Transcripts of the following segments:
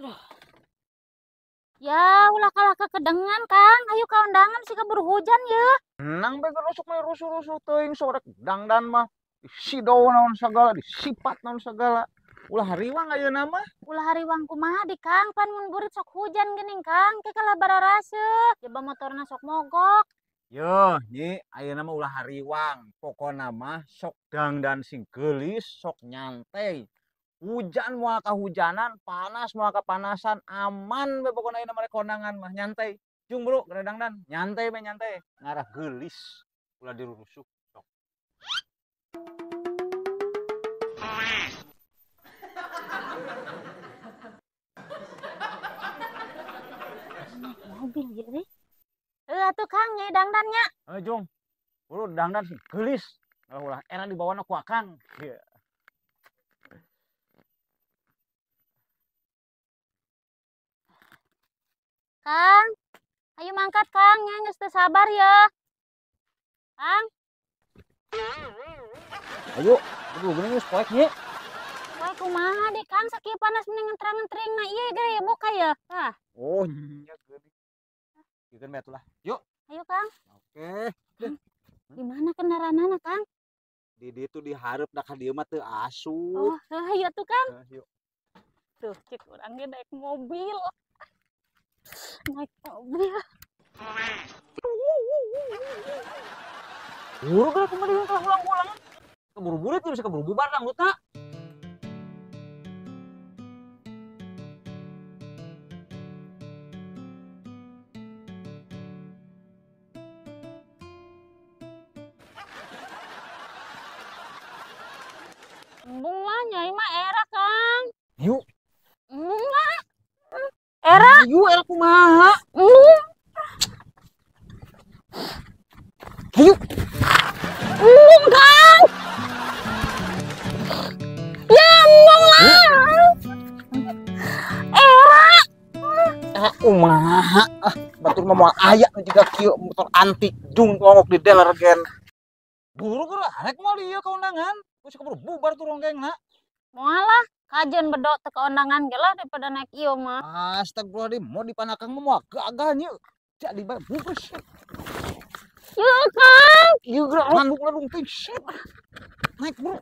Aduh. Ya, ulah kalah kekedengan, Kang. Ayo ka undangan sih keburu hujan ya. Nang bege rusuk mah rusuh-rusuh teuing sore dangdan mah disido naon sagala disipat naon sagala. Ulah hariwang ayeuna mah. Ulah hariwang kumaha di Kang, pan mun burit sok hujan geuning Kang. Ke kalah bararaseuh. Coba motorna sok mogok. Yo, nyi ayeuna mah ulah hariwang. Pokona mah sok dangdan sing geulis, sok nyantai. Hujan moal kahujanan, panas moal kapanasan, aman we pokona ayeuna mah kondangan mah nyantai. Jung bro, gara dangdan, nyantai we nyantai. Ngarah geulis, ulah dirurusuk. Sok. Naik mobil ya deh. Atuh Kang, nyai dangdannya. Jung, bro dangdan sing geulis. Ulah era dibawana ku akang. Ieu. Kang, ayo mangkat Kang, nyai geus teu sabar ya. Kang, Ayo, aduh geuning geus poek nya. wae kumaha deh Kang, sakieu panas mending ngentrang-ngentrengna ieu ge ya buka ya. Tah, Oh, nya geuning. Ieu mah atuh lah. Yuk. ayo Kang. Oke. Di mana kendaraanna Kang? Di ditu dihareup da ka dieu mah teu asup. Oh, ayo tuh Kang. Yuk. Tuh, cek urang ge naik mobil. Naik mobil. Buru geus kumaha ka ulang-ulang. Keburu-buru tuh bisa keburu bubar dangdutna. Embung lah, nyai mah era Kang. Yuk. Embung lah. Era. Ayo era kumaha? Embung. Ayo. Embung Kang. Ya embung lah. Era. Kumaha? Batur mah moal aya nu jiga kieu motor antik jung ngongok di dealer gen. Buru geura arek moal ieu ka undangan. Geus keburu bubar tuh ronggengna. Moalah, kajen bedok teu keundangan ge lah daripada naik ieu mah. Astagfirullahaladzim, mau dipanakang mah moal gagahnya. Jadi bae bungkus. Yuk Kang. Ieu geura landung-landung teh. Naik bro.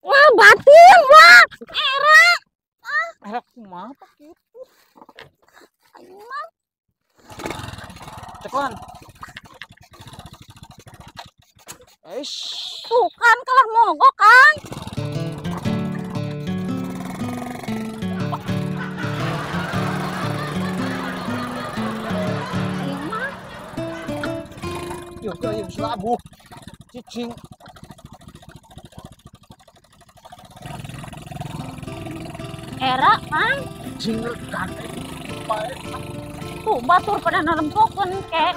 Wah, batin wah. Era. Era kumaha pak kitu? Ayo mah. Cekelan. Tuh kan kalah mogok Kang. Ayo mah. Yuk selabu. Cicing. Era Kang. Cicing rekan. Tuh batur pada narempokeun kek.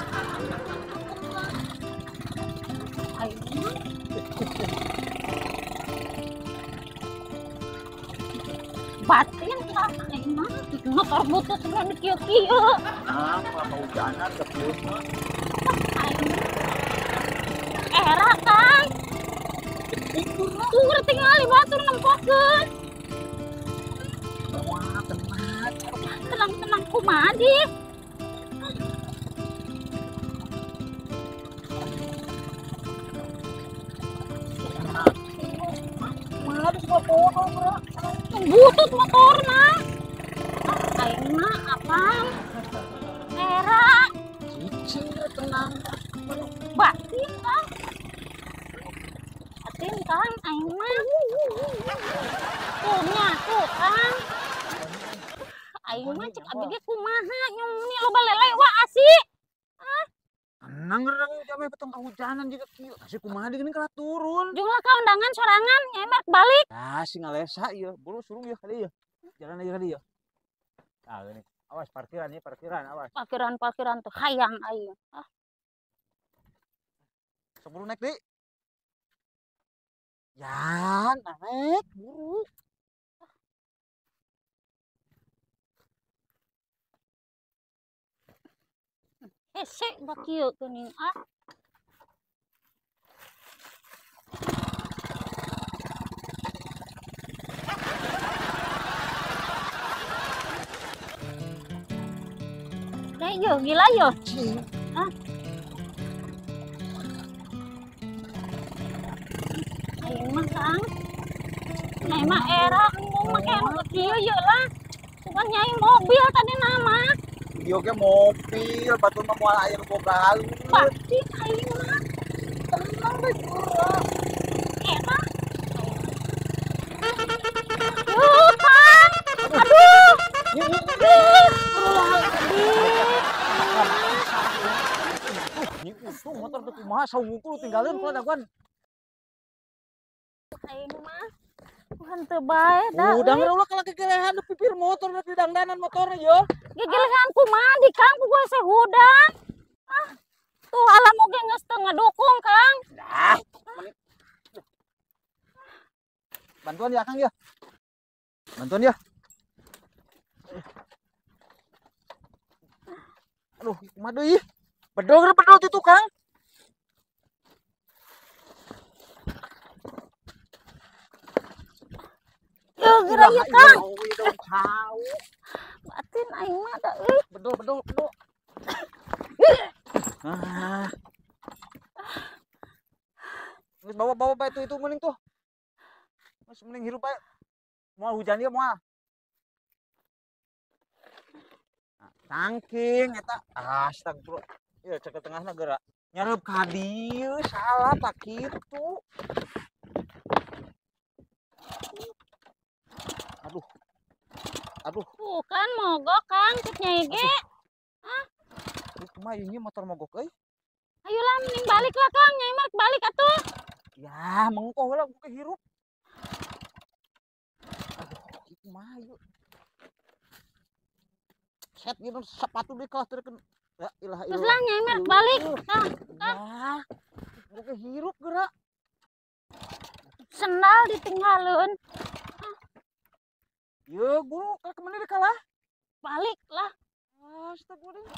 Ayo mah. Batin Kang. Ayo mah. Motor butut sudah di kieu-kieu. Nah, apa hujanan kepius mah. Ayo mah. Era Kang. Tuh tinggali batur nempokeun. Wah, tenang. Tenang kumaha di. Mana semua bodoh, bro. Butut motorna. Ayo mah apang? Era. Cicing tenang. Batin Kang. Batin Kang. Ayo mah. Tuh Kang. Ayo mah cek abdi ge kumaha nyumni loba lele wa asih. Tenang gerang jamai petong kahujanan juga kieu. Kasih kumaha di geuning kalah turun. Jumlah kaundangan sorangan nyemer balik. Nah, si ngalesa ieu. Buru suruh ieu ka dieu. Jalan aja ka dieu. Nah, gini. Awas parkiran ya, parkiran awas. Parkiran tuh hayang ayo. Sebelum naik deh. Ya, naik buru. Hese da kieu geuning ah. yo gila yo. Hah? Ayo mah Kang. Nyai mah era mau make anu ke kieu ye lah. Bukan nyai mobil tadi nama. Ieu ge mobil, batur mah moal aya nu boga halus. Pasti aing mah. Tenang we geura. Era. Yuh, Kang. Aduh. Ini untung motor teu kumaha sawungkul tinggalin kalau daguan. Aing mah bukan teu bae da. Udah ulah kalau kegelehan di pipir motor di dangdanan motornya yo. Gegelehan kumaha di Kang ku gue sehudang. Ah, tuh alam oge geus teu ngadukung Kang. Dah. Bantuan ya Kang ya. Bantuan ya. Aduh, kumaha deui? Bedol itu Kang. Yo geura ieu Kang. Tahu. Batin aing mah da euy. Bedol. Ah. Geus bawa bae itu mending tuh. Geus mending hirup bae. Moal hujan dia moal. Tangking eta astagfirullah. Ieu cek ke tengahna geura. Nyareup ka dieu salah tak kitu. Aduh. Tuh kan mogok Kang cek nyai ge. Kumaha ieu motor mogok euy? Ayolah mending balik lah Kang, nyai mah balik atuh. Ya, mengko heula ku hirup. Aduh, kumaha ieu? Set gitu sepatu deui kelas terkeun. Ya ilaha Terus illallah. lah nyai mah balik. Kang, Ya. Ku hirup geura. sendal ditinggalin. Ye guru ka kemana deh kalah? Balik lah. Astagfirullah.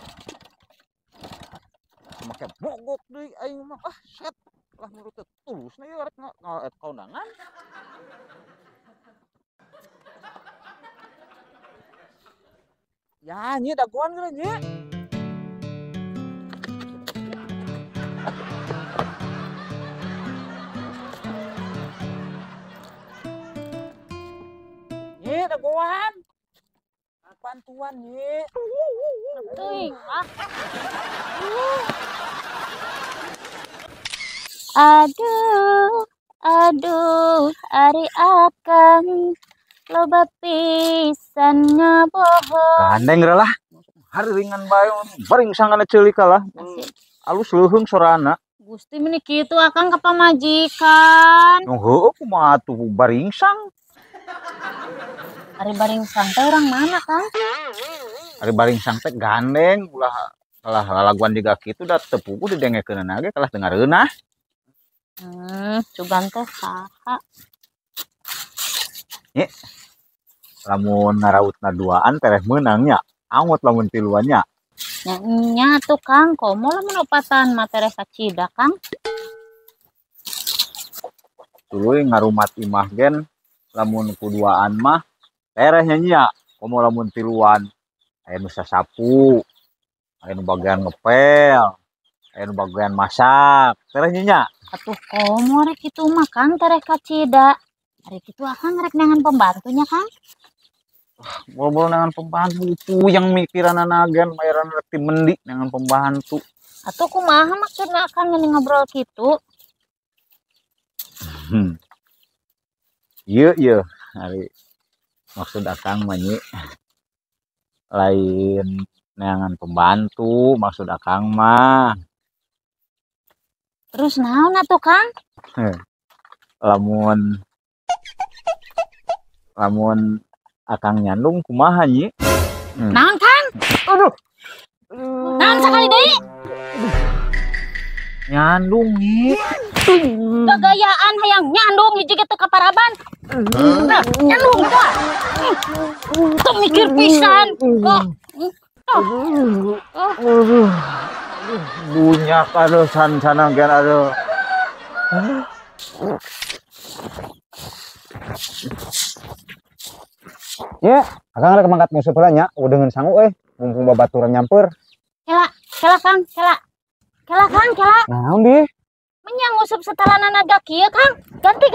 Make mogok deui aing mah set lah menurut tulus nih arek ngaet kaundangan. Ya nya daguan geura nya. Nya daguan. Bantuan nya. Teuing Aduh, ari akang loba pisan ngabohong. Gandeng geura lah. Hari ringan bae baring sangana ceulik lah. Alus leuheung sorana. Gusti meni kitu akang ka pamajikan. Oh heueuh kumaha atuh baringsang. Ari baring teh urang mana Kang? Ari baringsang teh gandeng ulah lalaguan juga kitu da teu puguh didengekeunna ge kalah dengareunah. Cugan teh saha? Nya lamun narautna duaan tereh meunang nya. Angot lamun tiluannya. Nya tuh Kang, komo lamun opatan materi kacida Kang. Tuluy ngarumat imah gen lamun kuduaan mah tereh nya. Komo lamun tiluan aya nu sasapu, aya nu bagian ngepel, aya nu bagian masak, tereh nya. Atuh komo rek kitu mah Kang tereh kacida. Ari kitu akang rek nangan pembantunya Kang. Boro-boro nangan pembantu puyang mikiran anagan bayaran rek ti mendi nangan pembantu. Atuh kumaha maksudna akang ngeuning ngobrol kitu? Ieu ari maksud akang mah nyi lain neangan pembantu maksud akang mah. Terus naon atuh Kang? Lamun akang nyandung kumaha nyi? Naon Kang? Aduh. Naon sakali deui? Nyandung nyi. Gagayaan hayang nyandung hiji kitu ka paraban. Nyandung da. Tuh mikir pisan. Bunyak aduh san-sana gen aduh. Ya, akang rek mangkat musuh heula nya, udeungeun sangu mumpung babaturan nyamper. Kela Kang, kela. Kela Kang, kela. Naon di? Menyang ngusup setelanan naga kieu Kang. Ganti.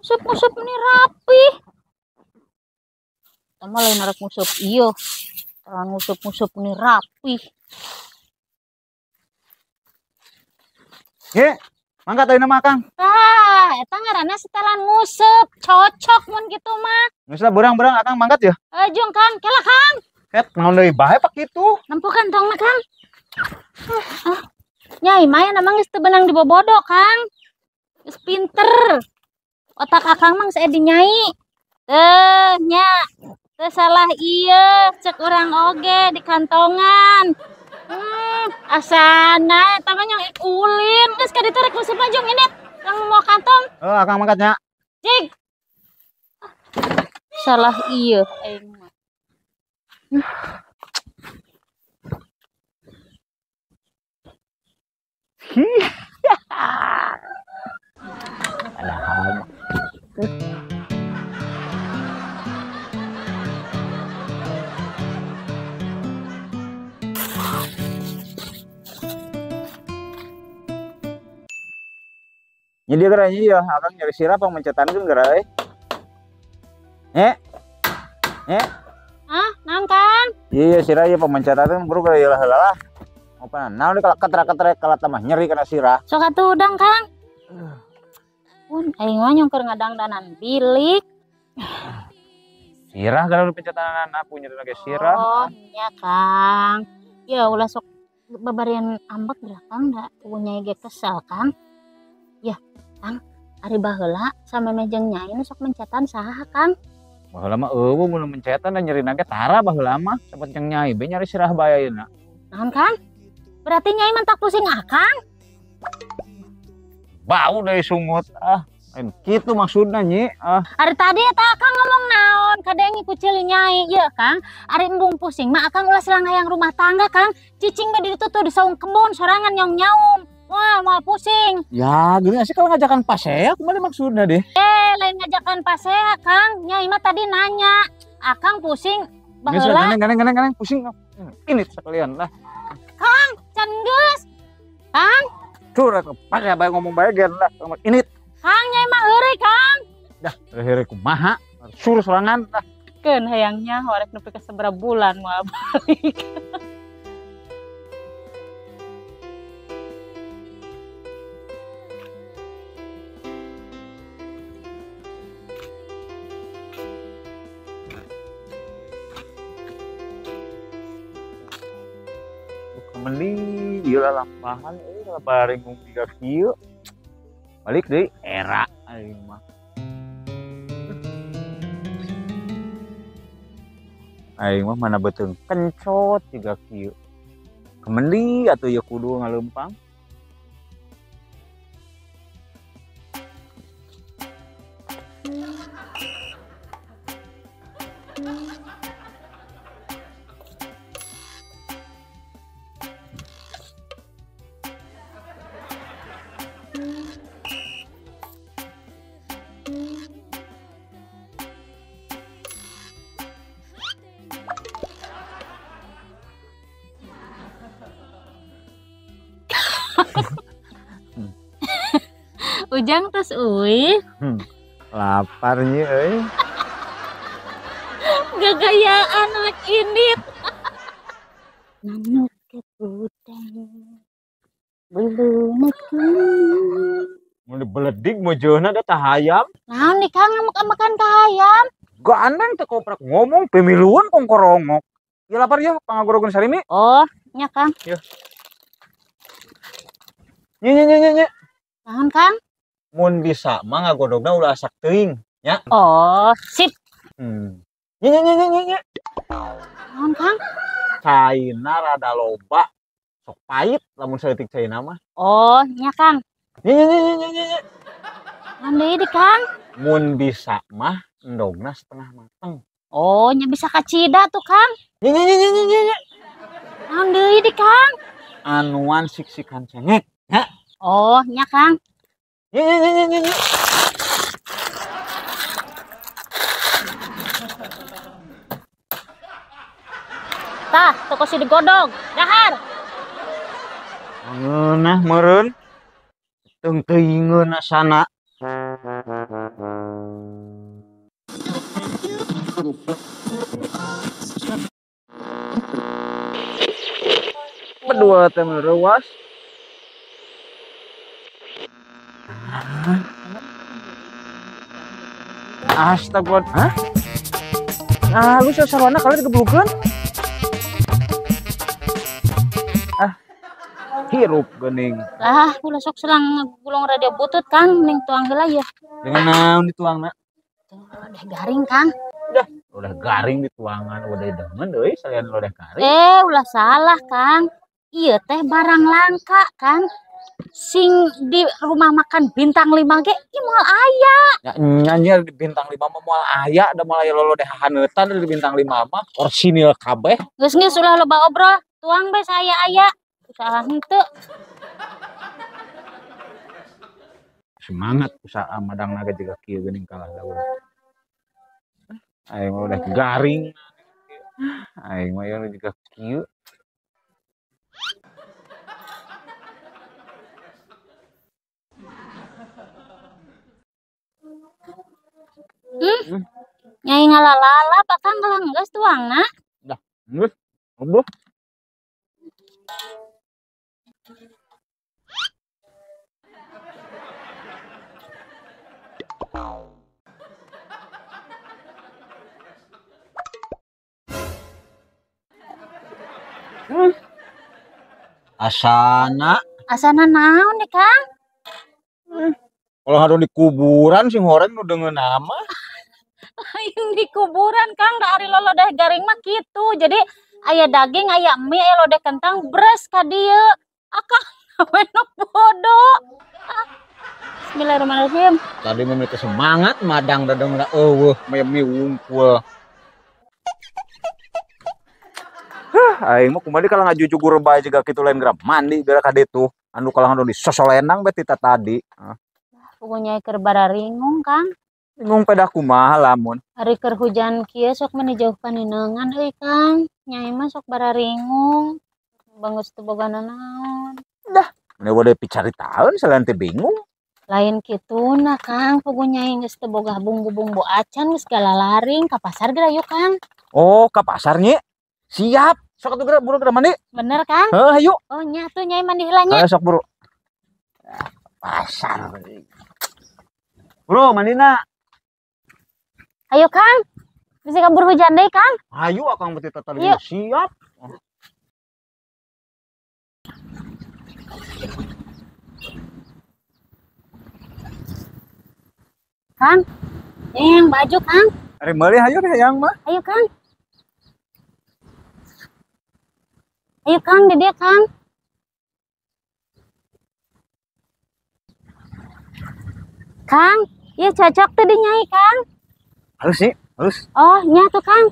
Ngusup ini rapi. Tama lain arek ngusup ieu. Ngusup ini rapi. Ye, mangkat ayeuna mah Kang. Eta ngaranna setelan ngusup, cocok mun kitu mah. Geus lah beurang Akang mangkat ya. Jung Kang, kela Kang. Ket naon deui bae pak kitu. Nempuh kantongna Kang. Nyai mah nama geus teu beunang dibobodo Kang. Geus pinter. Otak Akang mah geus dinyai. Nya. Teu salah ieu, cek urang oge di kantongan. Asana eta mah nyong ulin. Geus ka ditu rek musip mah Jung ini. Lang mau kantong. Akang mangkat nya. Jig. Salah ieu aing mah. Padahal jadi gerai ya, Akang nyari sirah pemencetan kan gerai. Naon Kang? Iya sirah ya pemencetan buru gerai lah. Apa naon kalau ketrek-ketrek kalau tambah nyeri kena sirah. Sok atuh udang Kang. Pun aing mah nyong keur ngadangdanan bilik. Sirah kalau pencetan aku nyeri lagi sirah. Oh, nya Kang. Ya ulah sok babarian ambek dah Kang da punya ge kesel Kang. Ya, Kang, ari baheula sama mejeng nyai sok mencetan saha Kang? Baheula mah eueuh mun mencetan dan nyeri nage tara baheula mah cepet jeung nyai be nyari sirah bae ayeuna. Naon Kang? Berarti nyai mentak pusing Akang? Bau dari sungut lain kitu maksudna nyi Ari tadi eta Akang ngomong naon kadang ngikucil nyai ya Kang. Ari embung pusing mah Akang ulah silang hayang rumah tangga Kang. Cicing mah di ditu tuh di saung kebun sorangan nyaung-nyaung. Wah, mau pusing. ya gini sih kalau ngajakan pasea kembali maksudnya deh Lain ngajakan pasea Kang. Nyai mah tadi nanya. Akang pusing geus baheula. ganeng pusing ini sekalian lah Kang, can geus. Kang, curhat pakai bae ngomong bae gen lah ini Kang nyai mah heureuy Kang. dah heureuy kumaha suruh sorangan lah Keun hayangnya horek nepi ka sabaraha bulan moal balik. mending ieu lah lampahan lah bareng ngomong tiga kieu balik deui era aing mah mana betul kencot tiga kieu kemendi atuh ya kudu ngaleumpang Ujang tos uih. lapar nya euy Gagayaan anak ini. Nanuk ke udang. Belunut. mau dibeledik mau jeuna da tah hayam Naon nih Kang makan kahayam? gandeng teh koprak ngomong pemiluan kong korongok ya lapar ya pangagorogon sarimi Oh, nya Kang. nye Naon Kang? mun bisa mah ngagodogna ulah asak teuing nya Oh, sip. nye Naon Kang? caina rada loba sok pahit lamun saeutik caina mah Oh, nya Kang. nye Naon deui di Kang? mun bisa mah endogna setengah mateng Oh, nya bisa kacida tuh Kang. nye Naon deui di Kang? anuan siksikan cengek nya Oh, nya Kang. nye Tah, toko si digodog. Dahar. Ngeunah meureun. Teung teuingeun asana. Berdua teh reuas. Astagfirullah. Hah? Nah, lu sarwana kali digeblukeun. Hirup geuning. Lah, ulah sok selang gulung radio butut Kang, ning tuang heula ya. Dengan naon dituangna? Udah garing Kang. Udah garing dituangan, udah demen euy salian udah garing. Ulah salah Kang. Iya teh barang langka Kang. Sing di rumah makan bintang 5 ge ieu moal aya. Ya nyanyi di bintang 5 mah moal aya da moal aya lolo deh haneutan di bintang 5 mah orsinil kabeh. Geus ulah loba obrol, tuang bae saya aya. Usaha henteu. Semangat usaha madang naga juga kieu geuning kalah lawan. Aing mah udah garing. Aing mah ya juga kieu. Nyai ngalalala pakang galanggeus tuangna. Dah, geus. Oboh. Asana Naon deh Kang? kalau harus di kuburan sing horeng nu deungeun nama. Hayang di kuburan Kang, da ari lolodeh garing mah kitu. Jadi aya daging, aya mie, aya lodeh kentang, beres ka dieu. Akang we nu bodoh. Bismillahirrahmanirrahim. Tadi memiliki semangat madang da deungeun eueuh mie wungkul. Aing mah kumaha kalau ngajuju guru bae juga kitu lain geura mandi beura ka ditu. Anu kalangan di sosolenang beti tadi. Pokoknya keur bararingung Kang. Bingung pedah kumaha lamun. Ari keur hujan kieu sok meni jauh paninengan euy Kang. Nyai mah sok bararingung. Bangus teu boga naon. Dah, meni bade picaritaeun selain teh bingung. Lain kituna Kang, pokoknya nyai geus teu boga bumbu-bumbu acan geus galalaring ka pasar geura yuk Kang. Oh, ka pasar nya. Siap. Sok atuh geura buru geura mandi. Bener Kang? Heuh, hayu. Oh nya tuh nyai mandi heula nya. Sok buru. Pasar. Bro, mandina. Ayo Kang. Bisa kabur hujan deui Kang. Ayo akang beti tata Yuk. siap. Kang. Yang baju Kang. Ari meuli hayu deh yang mah. Ayo Kang. Ayo Kang, di dia Kang. Kang, iya cocok tuh di nyai Kang. Halus sih, halus. Oh, nya tuh Kang.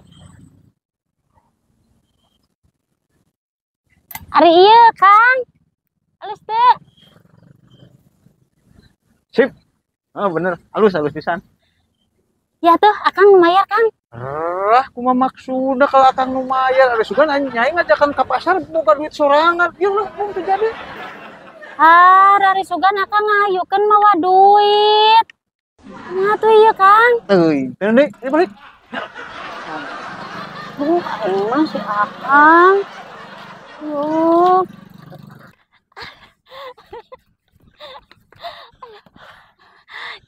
Ari iya Kang. Halus teh. Sip. Oh bener, halus pisan. Ya tuh, Akang lumayan Kang. Kumaha maksudna kalau akang nu mayar? Ada sugan nyai ngajakan ka pasar boga duit sorangan. Ieu lah mun terjadi. Dari sugan Akang ngayukeun mawa duit. Nah tuh iya Kang. Teuing, teu deui, balik. Aing mah si Akang.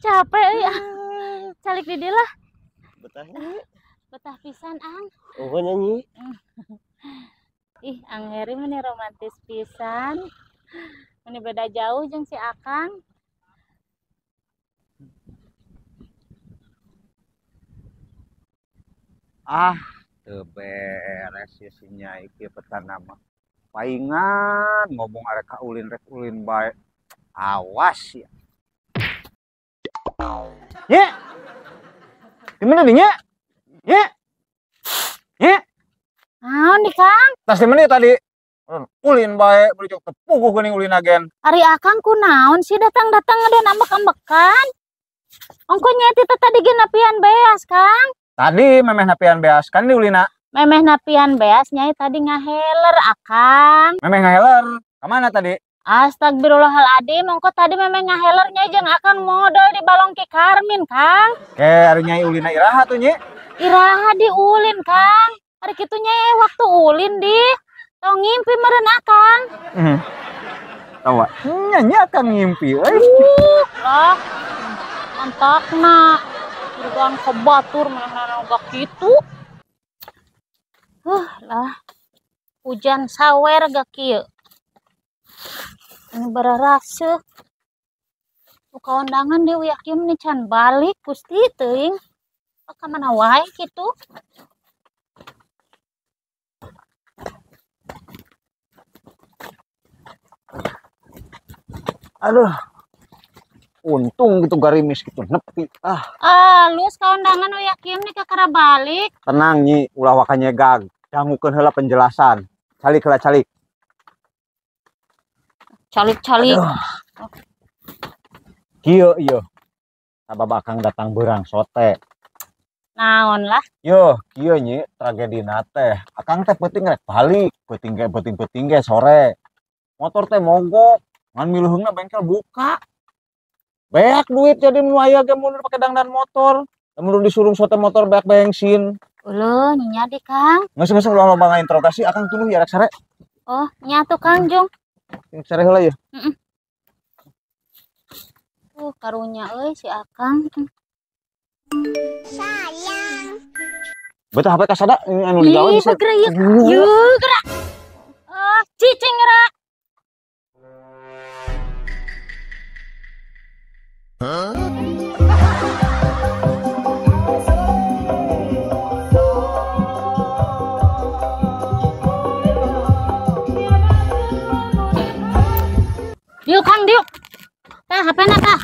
Capek ya. Calik di dia lah. Betah pisan Ang. Oh nyanyi. Ih, Ang Heri meni romantis pisan. Meni beda jauh jeung si Akang. Teu beres ya si nyai kieu petana mah. Paingan ngomong arek ka ulin rek ulin bae. Awas ya. Nye. Di mana nih, Nye? Nye. Nye. Naon di Kang? Tas di mana tadi? Ulin bae beli cok tepuguh geuning ulin agen. Ari Akang kunaon sih datang-datang ada ambek-ambekan? Ongko nyeti teh tadi ge napian beas, Kang. Tadi memeh napian beas kan di ulina. Memeh napian beas nyai tadi ngaheler akang. Memeh ngaheler. Kemana tadi? Astagfirullahaladzim, engko tadi memeh ngaheler nyai jeung akang modal di balong Ki Karmin, Kang. Ke nyai ulina iraha tuh nyi. Iraha di ulin, Kang. Hari kitu nyai waktu ulin di tong ngimpi meureun akang. Tawa. Nya akang ngimpi euy. Lah. Mantakna. Urang kebatur manehna oga kitu. Lah. Hujan sawer gak kieu. Anu bararaseuh. Buka undangan deui yakin nih can balik Gusti teuing. Ka mana wae kitu. Aduh. Untung gitu garimis gitu nepi. Lus ka undangan we yakin nih kakara balik. Tenang nyi, ulah wakanya gag. Dangukeun heula penjelasan. Calik heula calik. Calik-calik. Kieu ieu. Sabab akang datang beurang sote. Naon lah? Yo, kieu nyi tragedina teh. Akang teh peuting rek balik, peuting ge sore. Motor teh mogok, ngan miluheungna bengkel buka. Beak duit jadi nu aya ge mundur pake dangdan motor. Lamun disuruh sote motor beak bensin. Uleuh, nya di Kang. Geus loba ngainterogasi akang tuluy ya rek sare. Oh, nya tuh Kang Jung. Sare heula ya. Karunya euy si Akang. Sayang. Betul HP kasada anu digawe bisa. Ih, gerak. Cicing gerak. Diuk Kang diuk. Teh HP-na tah.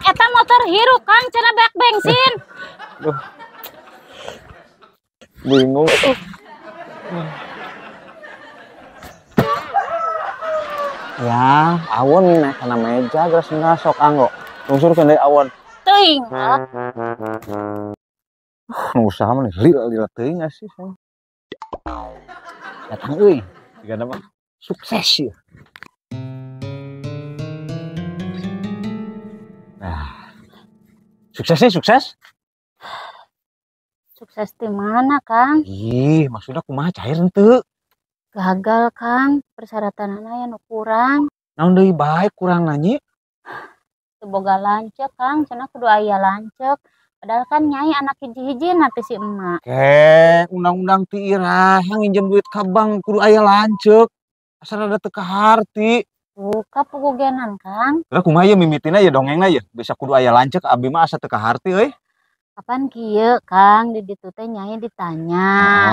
Eta motor hirup Kang cenah beak bensin. Duh. Bingung. Ya, awon naik kana meja geus sok anggo. Lungsurkeun deui awon. Teuing. Usaha mah lila teuing sih saya. Datang euy. Digana mah sukses ya. Nah. Suksesnya sukses? Sukses di mana, Kang? Ih, maksudnya kumaha cair henteu? Gagal, Kang. Persyaratanana anu kurang. Naon deui bae kurang nanya? Teu boga lanceuk, Kang. Cenah kudu aya lanceuk. Padahal kan nyai anak hiji-hiji nanti si emak. Undang-undang ti irah nginjem duit ka bank kudu aya lanceuk. Asal ada teu kaharti. Buka pugugenan, Kang. Lah kumaha ye mimitina ye dongengna ye? Bisa kudu aya lanceuk abi mah asa teu kaharti euy. Kapan kieu, Kang? Di ditu teh nyai ditanya.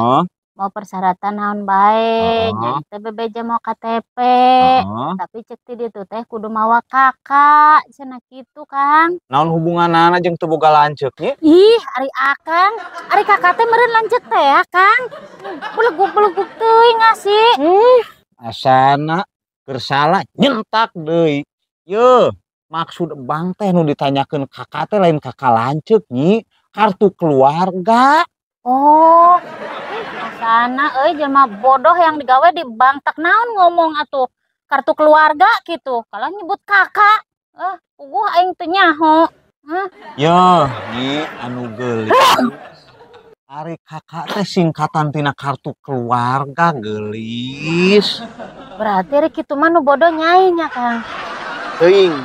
Mau persyaratan naon bae? Nyai teh bebeja mau KTP. Tapi cek ti ditu teh kudu mawa kakak. Cenah kitu, Kang. Naon hubunganana jeung teu boga lanceuk ye? Ih, ari akang. Ari kakak teh meureun lanceuk teh ya, Kang. Beleguk-beleguk teuing ngasih. Asana keur salah nyentak deui. Ye, maksud bang teh nu ditanyakeun kakak teh lain kakak lanceuk nyi, kartu keluarga. Oh. Asana euy jelema bodoh yang digawe di bank tak naon ngomong atuh kartu keluarga gitu. Kalau nyebut kakak, puguh aing teu nyaho. Yo, nyi anu geulis. Ari kakak teh singkatan tina kartu keluarga geulis. Berarti ari kitu mah nu bodoh nyai nya, Kang. Teuing,